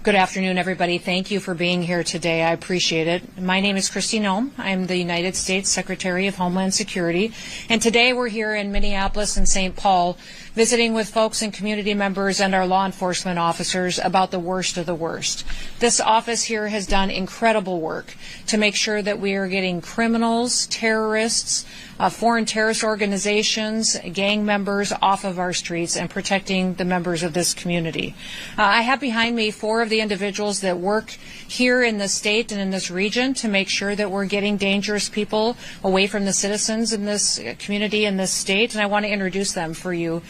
Good afternoon, everybody. Thank you for being here today. I appreciate it. My name is Kristi Noem. I'm the United States Secretary of Homeland Security. And today we're here in Minneapolis and St. Paul visiting with folks and community members and our law enforcement officers about the worst of the worst. This office here has done incredible work to make sure that we are getting criminals, terrorists, foreign terrorist organizations, gang members off of our streets and protecting the members of this community. I have behind me 4 of the individuals that work here in the state and in this region to make sure that we're getting dangerous people away from the citizens in this community in this state, and I want to introduce them for you.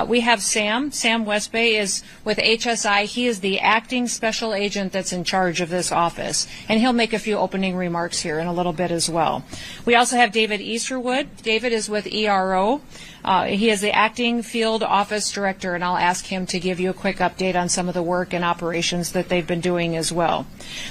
We have Sam. Sam Westbay is with HSI. He is the acting special agent that's in charge of this office, and he'll make a few opening remarks here in a little bit as well. We also have David Easterwood. David is with ERO. He is the acting field office director, and I'll ask him to give you a quick update on some of the work and operations that they've been doing as well.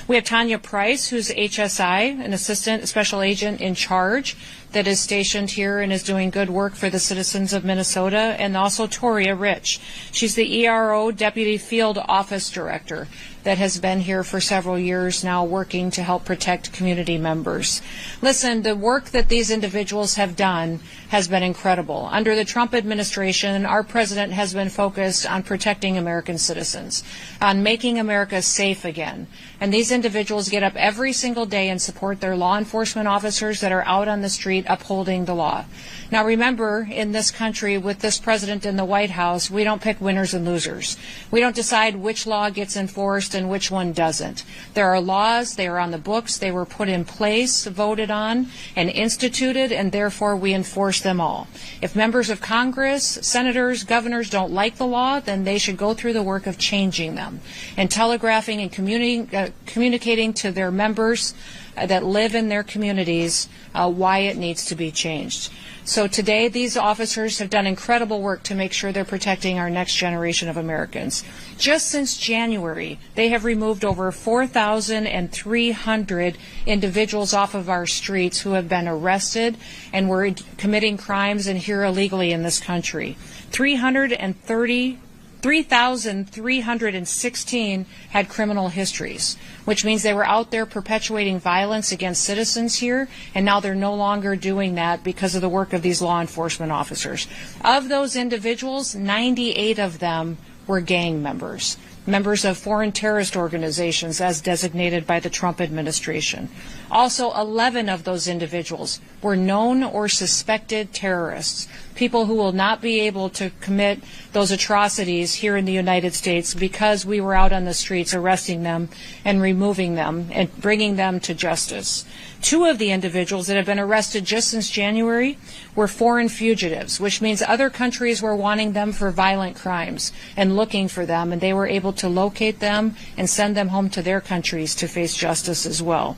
We have Tanya Price, who's HSI, an assistant special agent in charge that is stationed here and is doing good work for the citizens of Minnesota, and also Toria Rich. She's the ERO Deputy Field Office Director that has been here for several years now working to help protect community members. Listen, the work that these individuals have done has been incredible. Under the Trump administration, our president has been focused on protecting American citizens, on making America safe again. And these individuals get up every single day and support their law enforcement officers that are out on the street upholding the law. Now remember, in this country, with this president in the White House, we don't pick winners and losers. We don't decide which law gets enforced and which one doesn't. There are laws, they are on the books, they were put in place, voted on, and instituted, and therefore we enforce them all. If members of Congress, senators, governors don't like the law, then they should go through the work of changing them and telegraphing and communicating to their members that live in their communities why it needs to be changed. So today, these officers have done incredible work to make sure they're protecting our next generation of Americans. Just since January, they have removed over 4,300 individuals off of our streets who have been arrested and were committing crimes and here illegally in this country. 3,316 had criminal histories, which means they were out there perpetuating violence against citizens here, and now they're no longer doing that because of the work of these law enforcement officers. Of those individuals, 98 of them were gang members, members of foreign terrorist organizations as designated by the Trump administration. Also, 11 of those individuals were known or suspected terrorists, people who will not be able to commit those atrocities here in the United States because we were out on the streets arresting them and removing them and bringing them to justice. 2 of the individuals that have been arrested just since January were foreign fugitives, which means other countries were wanting them for violent crimes and looking for them, and they were able to locate them and send them home to their countries to face justice as well.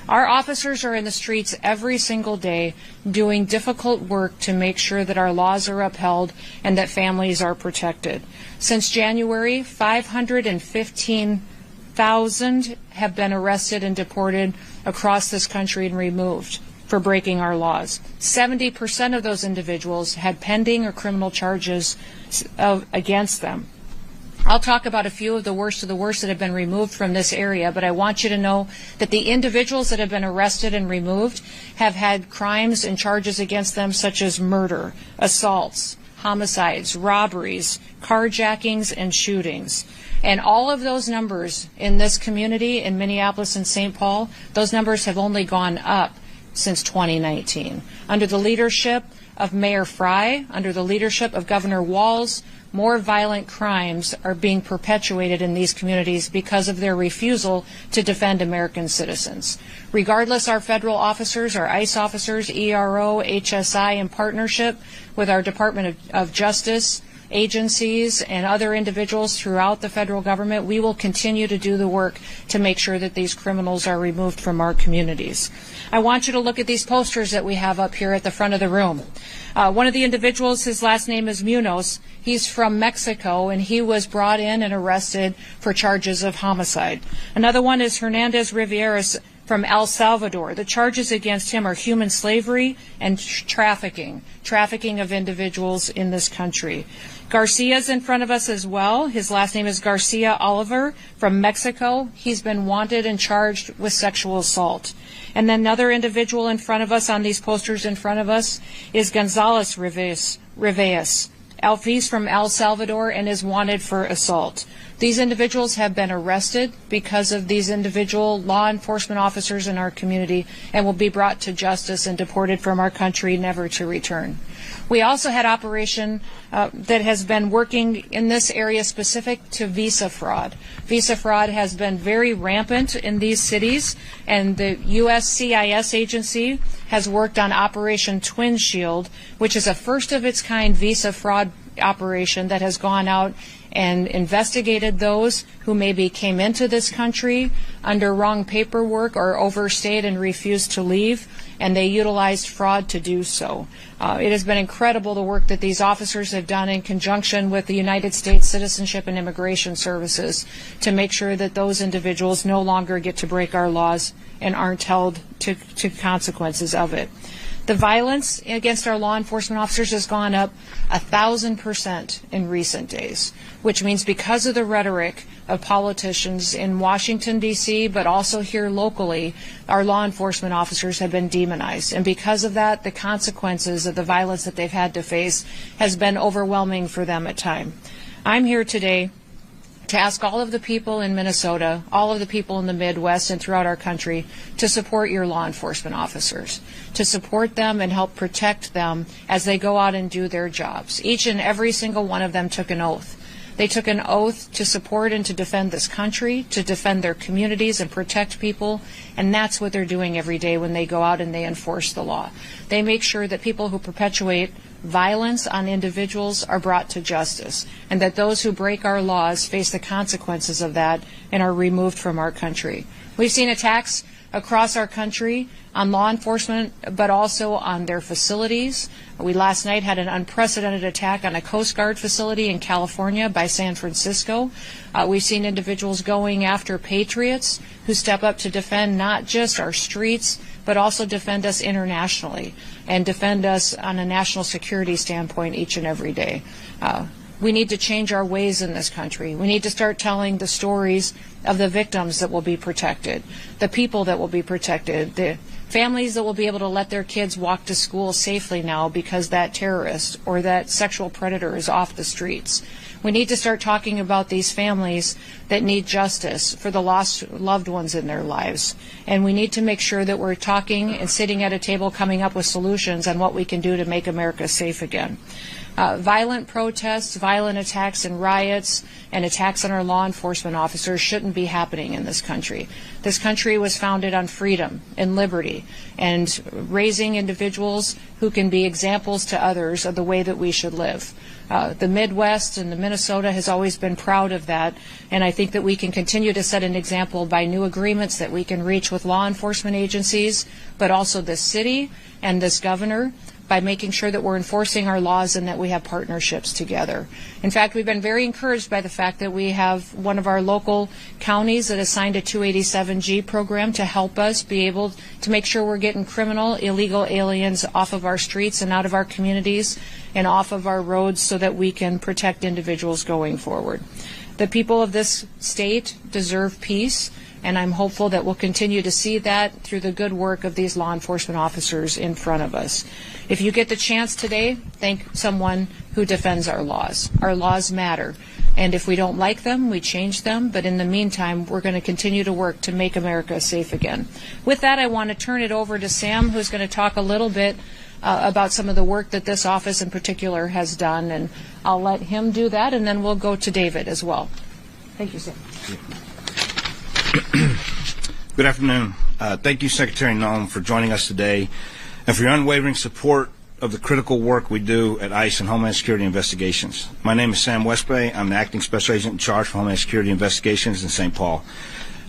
Our officers are in the streets every single day doing difficult work to make sure that our laws are upheld and that families are protected. Since January, 515,000 have been arrested and deported across this country and removed for breaking our laws. 70% of those individuals had pending or criminal charges against them. I'll talk about a few of the worst that have been removed from this area, but I want you to know that the individuals that have been arrested and removed have had crimes and charges against them such as murder, assaults, homicides, robberies, carjackings, and shootings. And all of those numbers in this community, in Minneapolis and St. Paul, those numbers have only gone up since 2019. Under the leadership of Mayor Frey, under the leadership of Governor Walz, more violent crimes are being perpetuated in these communities because of their refusal to defend American citizens. Regardless, our federal officers, our ICE officers, ERO, HSI, in partnership with our Department of Justice, agencies, and other individuals throughout the federal government, we will continue to do the work to make sure that these criminals are removed from our communities. I want you to look at these posters that we have up here at the front of the room. One of the individuals, his last name is Munoz. He's from Mexico, and he was brought in and arrested for charges of homicide. Another one is Hernandez Rivera's from El Salvador. The charges against him are human slavery and trafficking of individuals in this country. Garcia's in front of us as well. His last name is Garcia Oliver from Mexico. He's been wanted and charged with sexual assault. And then another individual in front of us on these posters in front of us is Gonzalez Rivas. He's from El Salvador and is wanted for assault. These individuals have been arrested because of these individual law enforcement officers in our community and will be brought to justice and deported from our country, never to return. We also had operation that has been working in this area specific to visa fraud. Visa fraud has been very rampant in these cities, and the USCIS agency has worked on Operation Twin Shield, which is a first-of-its-kind visa fraud operation that has gone out and investigated those who maybe came into this country under wrong paperwork or overstayed and refused to leave, and they utilized fraud to do so. It has been incredible the work that these officers have done in conjunction with the United States Citizenship and Immigration Services to make sure that those individuals no longer get to break our laws and aren't held to consequences of it. The violence against our law enforcement officers has gone up 1,000% in recent days, which means because of the rhetoric of politicians in Washington, D.C., but also here locally, our law enforcement officers have been demonized. And because of that, the consequences of the violence that they've had to face has been overwhelming for them at times. I'm here today to ask all of the people in Minnesota, all of the people in the Midwest and throughout our country to support your law enforcement officers, to support them and help protect them as they go out and do their jobs. Each and every single one of them took an oath. They took an oath to support and to defend this country, to defend their communities and protect people, and that's what they're doing every day when they go out and they enforce the law. They make sure that people who perpetuate violence on individuals are brought to justice, and that those who break our laws face the consequences of that and are removed from our country. We've seen attacks across our country on law enforcement, but also on their facilities. We last night had an unprecedented attack on a Coast Guard facility in California by San Francisco. We've seen individuals going after patriots who step up to defend not just our streets, but also defend us internationally and defend us on a national security standpoint each and every day. We need to change our ways in this country. We need to start telling the stories of the victims that will be protected, the people that will be protected, the families that will be able to let their kids walk to school safely now because that terrorist or that sexual predator is off the streets. We need to start talking about these families that need justice for the lost loved ones in their lives. And we need to make sure that we're talking and sitting at a table coming up with solutions on what we can do to make America safe again. Violent protests, violent attacks and riots, and attacks on our law enforcement officers shouldn't be happening in this country. This country was founded on freedom and liberty and raising individuals who can be examples to others of the way that we should live. The Midwest and the Minnesota has always been proud of that, and I think that we can continue to set an example by new agreements that we can reach with law enforcement agencies, but also this city and this governor, by making sure that we're enforcing our laws and that we have partnerships together. In fact, we've been very encouraged by the fact that we have one of our local counties that has signed a 287G program to help us be able to make sure we're getting criminal, illegal aliens off of our streets and out of our communities and off of our roads so that we can protect individuals going forward. The people of this state deserve peace, and I'm hopeful that we'll continue to see that through the good work of these law enforcement officers in front of us. If you get the chance today, thank someone who defends our laws. Our laws matter, and if we don't like them, we change them, but in the meantime, we're going to continue to work to make America safe again. With that, I want to turn it over to Sam, who's going to talk a little bit about some of the work that this office in particular has done, and I'll let him do that, and then we'll go to David as well. Thank you, Sam. Good afternoon. Thank you, Secretary Noem, for joining us today and for your unwavering support of the critical work we do at ICE and Homeland Security Investigations. My name is Sam Westbay. I'm the Acting Special Agent in charge for Homeland Security Investigations in St. Paul.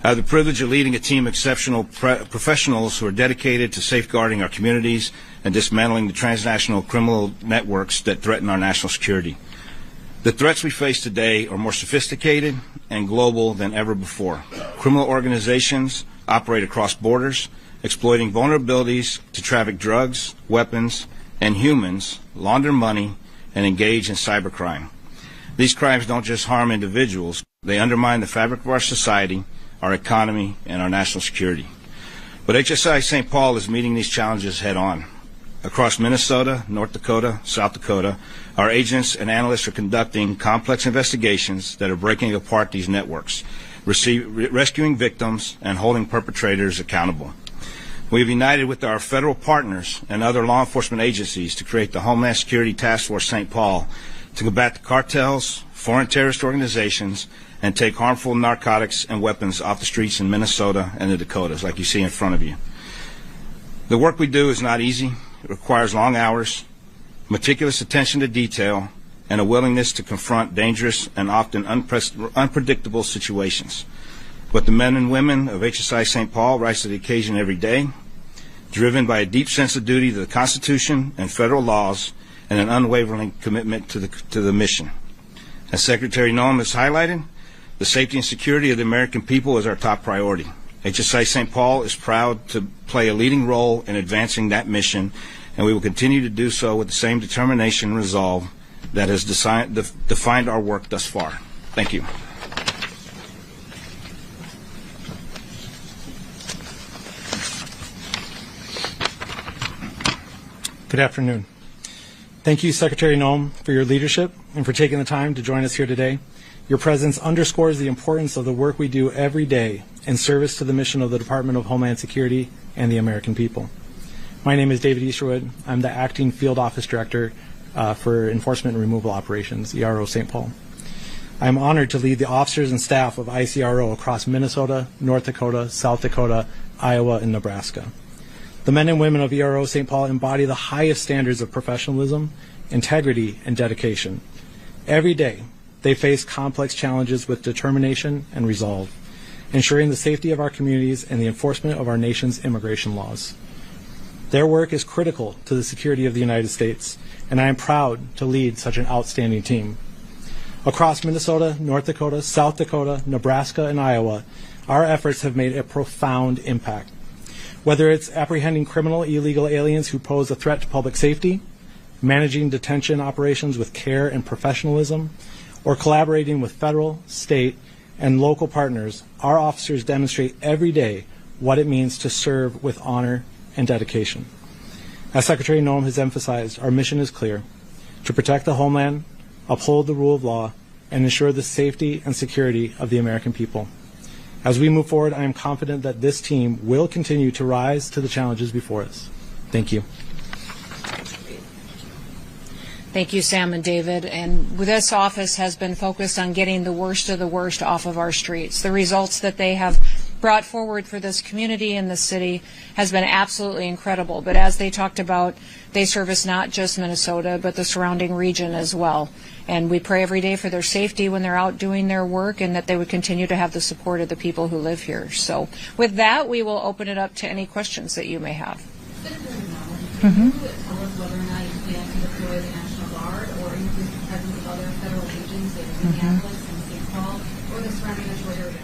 I have the privilege of leading a team of exceptional professionals who are dedicated to safeguarding our communities and dismantling the transnational criminal networks that threaten our national security. The threats we face today are more sophisticated and global than ever before. Criminal organizations operate across borders, exploiting vulnerabilities to traffic drugs, weapons, and humans, launder money, and engage in cybercrime. These crimes don't just harm individuals, they undermine the fabric of our society, our economy, and our national security. But HSI St. Paul is meeting these challenges head on. Across Minnesota, North Dakota, South Dakota, our agents and analysts are conducting complex investigations that are breaking apart these networks, rescuing victims, and holding perpetrators accountable. We have united with our federal partners and other law enforcement agencies to create the Homeland Security Task Force St. Paul to combat the cartels, foreign terrorist organizations, and take harmful narcotics and weapons off the streets in Minnesota and the Dakotas, like you see in front of you. The work we do is not easy. It requires long hours, meticulous attention to detail, and a willingness to confront dangerous and often unpredictable situations. But the men and women of HSI St. Paul rise to the occasion every day, driven by a deep sense of duty to the Constitution and federal laws and an unwavering commitment to the mission. As Secretary Noem has highlighted, the safety and security of the American people is our top priority. HSI St. Paul is proud to play a leading role in advancing that mission, and we will continue to do so with the same determination and resolve that has defined our work thus far. Thank you. Good afternoon. Thank you, Secretary Noem, for your leadership and for taking the time to join us here today. Your presence underscores the importance of the work we do every day in service to the mission of the Department of Homeland Security and the American people. My name is David Easterwood. I'm the Acting Field Office Director for Enforcement and Removal Operations, ERO St. Paul. I am honored to lead the officers and staff of ICRO across Minnesota, North Dakota, South Dakota, Iowa, and Nebraska. The men and women of ERO St. Paul embody the highest standards of professionalism, integrity, and dedication. Every day, they face complex challenges with determination and resolve, ensuring the safety of our communities and the enforcement of our nation's immigration laws. Their work is critical to the security of the United States, and I am proud to lead such an outstanding team. Across Minnesota, North Dakota, South Dakota, Nebraska, and Iowa, our efforts have made a profound impact. Whether it's apprehending criminal illegal aliens who pose a threat to public safety, managing detention operations with care and professionalism, or collaborating with federal, state, and local partners, our officers demonstrate every day what it means to serve with honor and dedication. As Secretary Noem has emphasized, our mission is clear: to protect the homeland, uphold the rule of law, and ensure the safety and security of the American people. As we move forward, I am confident that this team will continue to rise to the challenges before us. Thank you. Thank you, Sam and David. And this office has been focused on getting the worst of the worst off of our streets. The results that they have brought forward for this community and the city has been absolutely incredible. But as they talked about, they service not just Minnesota, but the surrounding region as well. And we pray every day for their safety when they're out doing their work, and that they would continue to have the support of the people who live here. So with that, we will open it up to any questions that you may have. Can you tell us whether or not you plan to deploy the National Guard or increase the presence of other federal agents in Minneapolis and St. Paul or the surrounding metro area?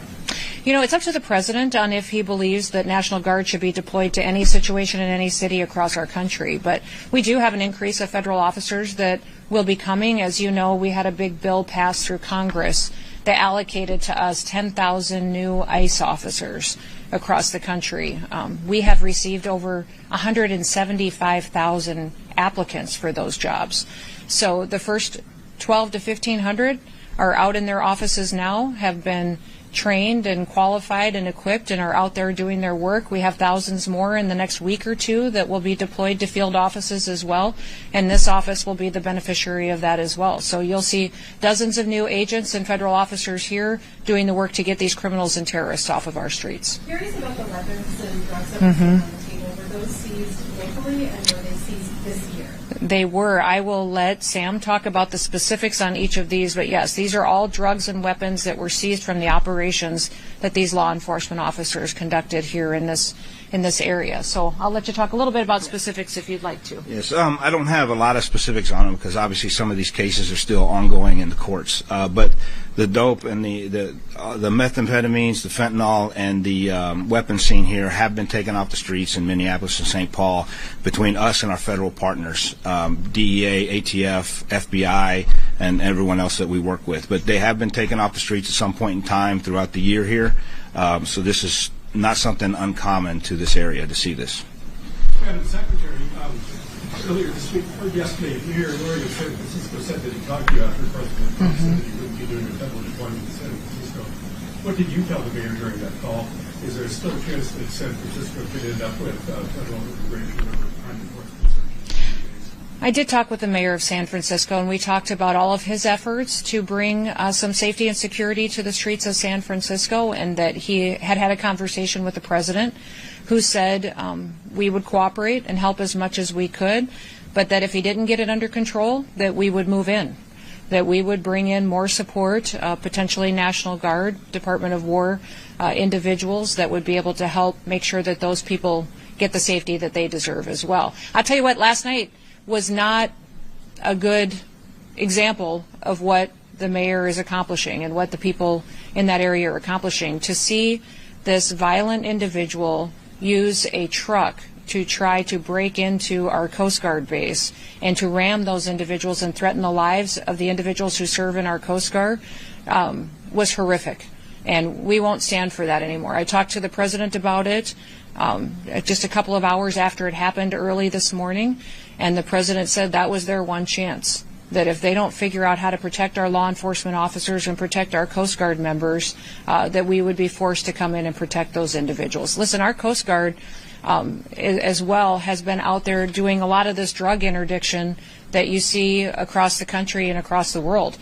You know, it's up to the President on if he believes that National Guard should be deployed to any situation in any city across our country. But we do have an increase of federal officers that will be coming. As you know, we had a big bill passed through Congress that allocated to us 10,000 new ICE officers across the country. We have received over 175,000 applicants for those jobs. So the first 12 to 1,500 are out in their offices now, have been trained and qualified and equipped and are out there doing their work. We have thousands more in the next week or two that will be deployed to field offices as well, and this office will be the beneficiary of that as well. So you'll see dozens of new agents and federal officers here doing the work to get these criminals and terrorists off of our streets. Curious about the weapons and drugs that were on the table. Were those seized locally and were they seized this year? They were. I will let Sam talk about the specifics on each of these, but yes, these are all drugs and weapons that were seized from the operations that these law enforcement officers conducted here in this area. So I'll let you talk a little bit about specifics if you'd like to. Yes, I don't have a lot of specifics on them because obviously some of these cases are still ongoing in the courts. But the dope and the methamphetamines, the fentanyl, and the weapon scene here have been taken off the streets in Minneapolis and St. Paul between us and our federal partners, DEA, ATF, FBI, and everyone else that we work with. But they have been taken off the streets at some point in time throughout the year here. So this is not something uncommon to this area to see this. Madam Secretary, earlier this week, or yesterday, Mayor Lurie of San Francisco said that he talked to you after President Trump said that he wouldn't be doing a federal deployment to San Francisco. What did you tell the mayor during that call? Is there still a chance that San Francisco could end up with federal immigration or crime enforcement? I did talk with the mayor of San Francisco, and we talked about all of his efforts to bring some safety and security to the streets of San Francisco, and that he had had a conversation with the president, who said we would cooperate and help as much as we could, but that if he didn't get it under control, that we would move in, that we would bring in more support, potentially National Guard, Department of War individuals that would be able to help make sure that those people get the safety that they deserve as well. I'll tell you what, last night was not a good example of what the mayor is accomplishing and what the people in that area are accomplishing. To see this violent individual use a truck to try to break into our Coast Guard base and to ram those individuals and threaten the lives of the individuals who serve in our Coast Guard was horrific. And we won't stand for that anymore. I talked to the president about it just a couple of hours after it happened early this morning, and the president said that was their one chance, that if they don't figure out how to protect our law enforcement officers and protect our Coast Guard members, that we would be forced to come in and protect those individuals. Listen, our Coast Guard as well has been out there doing a lot of this drug interdiction that you see across the country and across the world.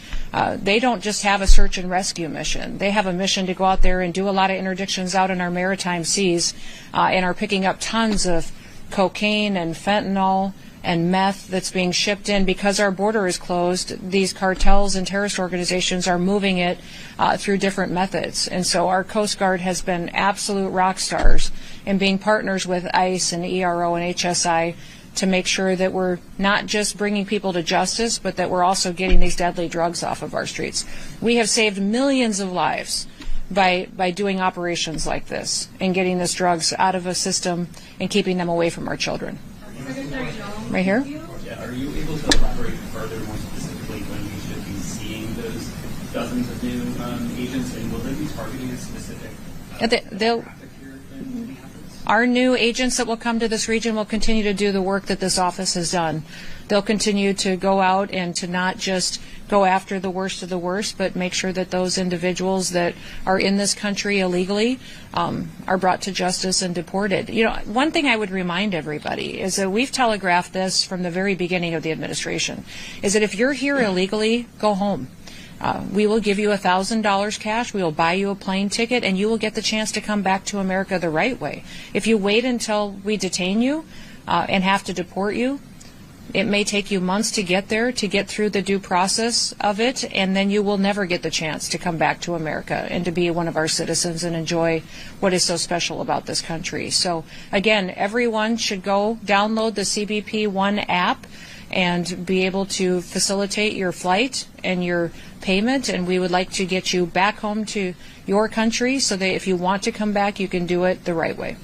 They don't just have a search and rescue mission. They have a mission to go out there and do a lot of interdictions out in our maritime seas and are picking up tons of cocaine and fentanyl and meth that's being shipped in. Because our border is closed, these cartels and terrorist organizations are moving it through different methods. And so our Coast Guard has been absolute rock stars in being partners with ICE and ERO and HSI to make sure that we're not just bringing people to justice, but that we're also getting these deadly drugs off of our streets. We have saved millions of lives by doing operations like this and getting these drugs out of a system and keeping them away from our children. Right here? Yeah, are you able to elaborate further, more specifically, when we should be seeing those dozens of new agents, and will they be targeting a specific Our new agents that will come to this region will continue to do the work that this office has done. They'll continue to go out and to not just go after the worst of the worst, but make sure that those individuals that are in this country illegally are brought to justice and deported. You know, one thing I would remind everybody is that we've telegraphed this from the very beginning of the administration, is that if you're here illegally, go home. We will give you $1,000 cash, we will buy you a plane ticket, and you will get the chance to come back to America the right way. If you wait until we detain you and have to deport you, it may take you months to get there, to get through the due process of it, and then you will never get the chance to come back to America and to be one of our citizens and enjoy what is so special about this country. So again, everyone should go download the CBP One app and be able to facilitate your flight and your payment, and we would like to get you back home to your country so that if you want to come back, you can do it the right way.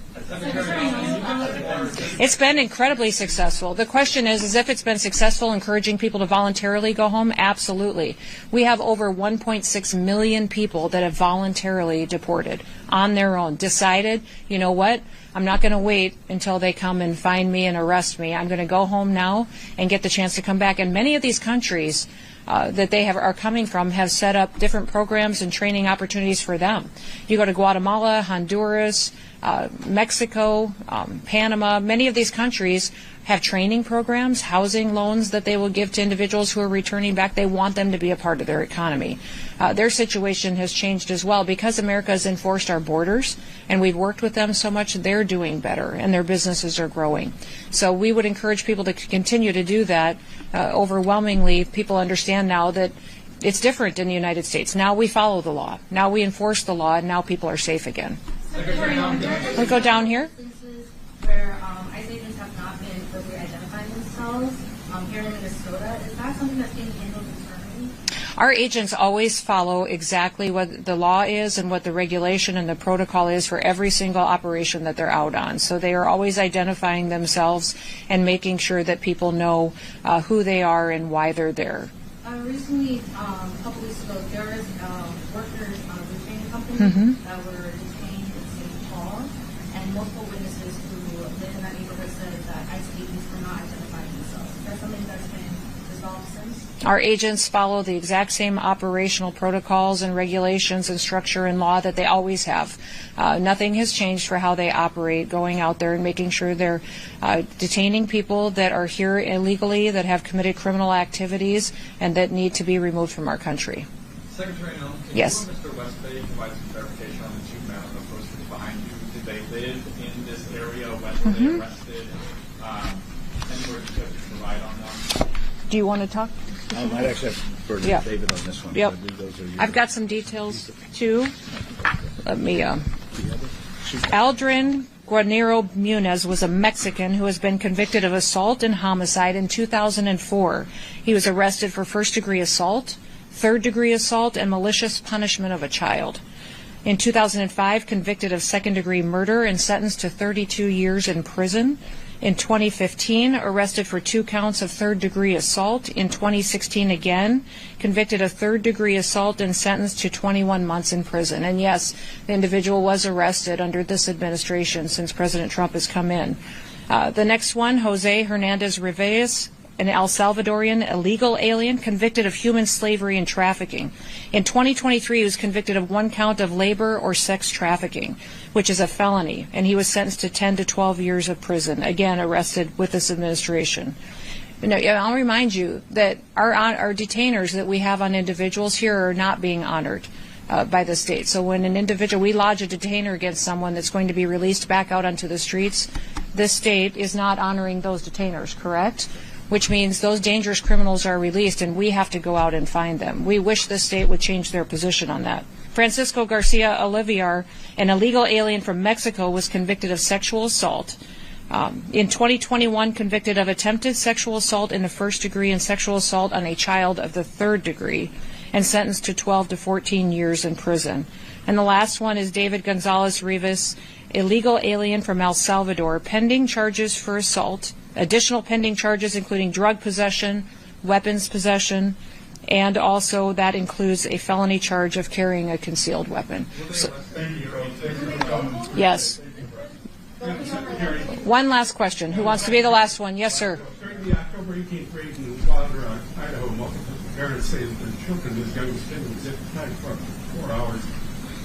It's been incredibly successful. The question is if it's been successful encouraging people to voluntarily go home? Absolutely. We have over 1.6 million people that have voluntarily deported on their own, decided, you know what, I'm not going to wait until they come and find me and arrest me. I'm going to go home now and get the chance to come back. And many of these countries that they are coming from have set up different programs and training opportunities for them. You go to Guatemala, Honduras, Mexico, Panama. Many of these countries have training programs, housing loans that they will give to individuals who are returning back. They want them to be a part of their economy. Their situation has changed as well because America has enforced our borders and we've worked with them so much. They're doing better and their businesses are growing. So we would encourage people to continue to do that. Overwhelmingly, people understand now that it's different in the United States. Now we follow the law. Now we enforce the law, and now people are safe again. We'll go down here. Instances where ICE agents have not been appropriately identifying themselves here in Minnesota, is that something that's being handled internally? Our agents always follow exactly what the law is and what the regulation and the protocol is for every single operation that they're out on. So they are always identifying themselves and making sure that people know who they are and why they're there. Recently, a couple weeks ago, there was workers on a roofing company that were detained in St. Paul, and multiple witnesses who live in that neighborhood said that ICE agents were not identifying themselves. Is that something that's been resolved since? Our agents follow the exact same operational protocols and regulations and structure and law that they always have. Nothing has changed for how they operate, going out there and making sure they're detaining people that are here illegally, that have committed criminal activities, and that need to be removed from our country. Secretary Noem, can Yes. you and Mr. Westbay provide some clarification on the two men on the posters behind you? Did they live in this area? When were they arrested? Any more details you can provide on them? Do you want to talk? I might actually have to defer to Yeah. David on this one. Yep. I believe those are yours. I've got some details too. Let me. Aldrin Guarnero Munez was a Mexican who has been convicted of assault and homicide in 2004. He was arrested for first-degree assault, third-degree assault, and malicious punishment of a child. In 2005, convicted of second-degree murder and sentenced to 32 years in prison. In 2015, arrested for 2 counts of third-degree assault. In 2016, again, convicted of third-degree assault and sentenced to 21 months in prison. And yes, the individual was arrested under this administration since President Trump has come in. The next one, Jose Hernandez Rivas, an El Salvadorian illegal alien convicted of human slavery and trafficking. In 2023, he was convicted of 1 count of labor or sex trafficking, which is a felony, and he was sentenced to 10 to 12 years of prison, again arrested with this administration. You know, I'll remind you that our detainers that we have on individuals here are not being honored by the state. So when an individual, we lodge a detainer against someone that's going to be released back out onto the streets, this state is not honoring those detainers, correct? Which means those dangerous criminals are released and we have to go out and find them. We wish the state would change their position on that. Francisco Garcia Olivier, an illegal alien from Mexico, was convicted of sexual assault. In 2021, convicted of attempted sexual assault in the first degree and sexual assault on a child of the third degree, and sentenced to 12 to 14 years in prison. And the last one is David Gonzalez Rivas, illegal alien from El Salvador, pending charges for assault, additional pending charges including drug possession, weapons possession, and also that includes a felony charge of carrying a concealed weapon. So, yes. One last question. Who wants to be the last one? Yes, sir. During the October 18th raid in Walz, Idaho, multiple parents say that their children, as young as 10, were zip-tied for 4 hours.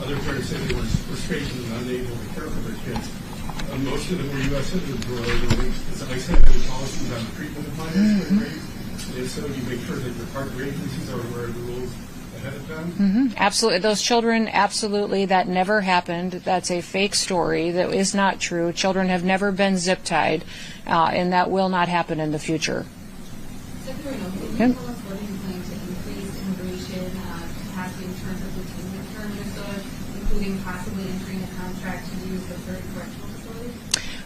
Other parents say they were frustrated and unable to care for their kids. Most of them were U.S. citizens who were released. Does ICE have any policies on the treatment of minors when raised? And if so, do you make sure that your partner agencies are aware of the rules ahead of time? Absolutely. Those children, absolutely, that never happened. That's a fake story. That is not true. Children have never been zip-tied, and that will not happen in the future. Secretary Noem, can you tell us what you plan to increase immigration capacity in terms of detainment here in Minnesota, including possibly entering a contract to use the third correctional facility?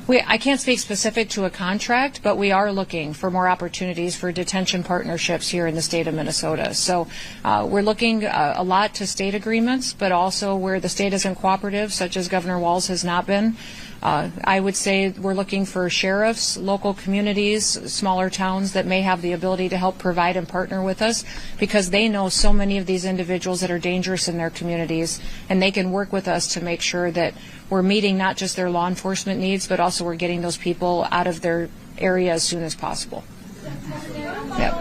I can't speak specific to a contract, but we are looking for more opportunities for detention partnerships here in the state of Minnesota. So we're looking a lot to state agreements, but also where the state isn't cooperative, such as Governor Walz has not been. I would say we're looking for sheriffs, local communities, smaller towns that may have the ability to help provide and partner with us because they know so many of these individuals that are dangerous in their communities, and they can work with us to make sure that we're meeting not just their law enforcement needs, but also we're getting those people out of their area as soon as possible. Yep.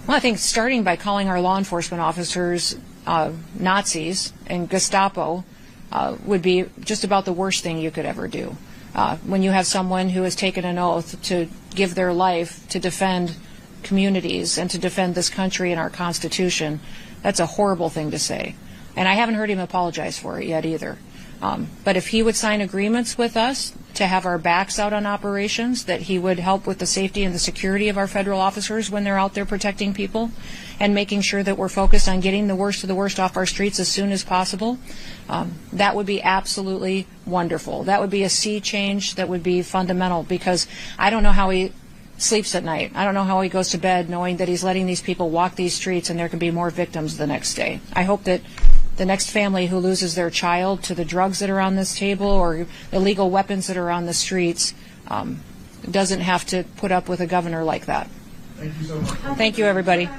Well, I think starting by calling our law enforcement officers Nazis and Gestapo would be just about the worst thing you could ever do. When you have someone who has taken an oath to give their life to defend communities and to defend this country and our Constitution, that's a horrible thing to say. And I haven't heard him apologize for it yet either. But if he would sign agreements with us to have our backs out on operations, that he would help with the safety and the security of our federal officers when they're out there protecting people and making sure that we're focused on getting the worst of the worst off our streets as soon as possible, that would be absolutely wonderful. That would be a sea change that would be fundamental, because I don't know how he sleeps at night. I don't know how he goes to bed knowing that he's letting these people walk these streets and there can be more victims the next day. I hope that the next family who loses their child to the drugs that are on this table or illegal weapons that are on the streets doesn't have to put up with a governor like that. Thank you so much. Thank you, everybody.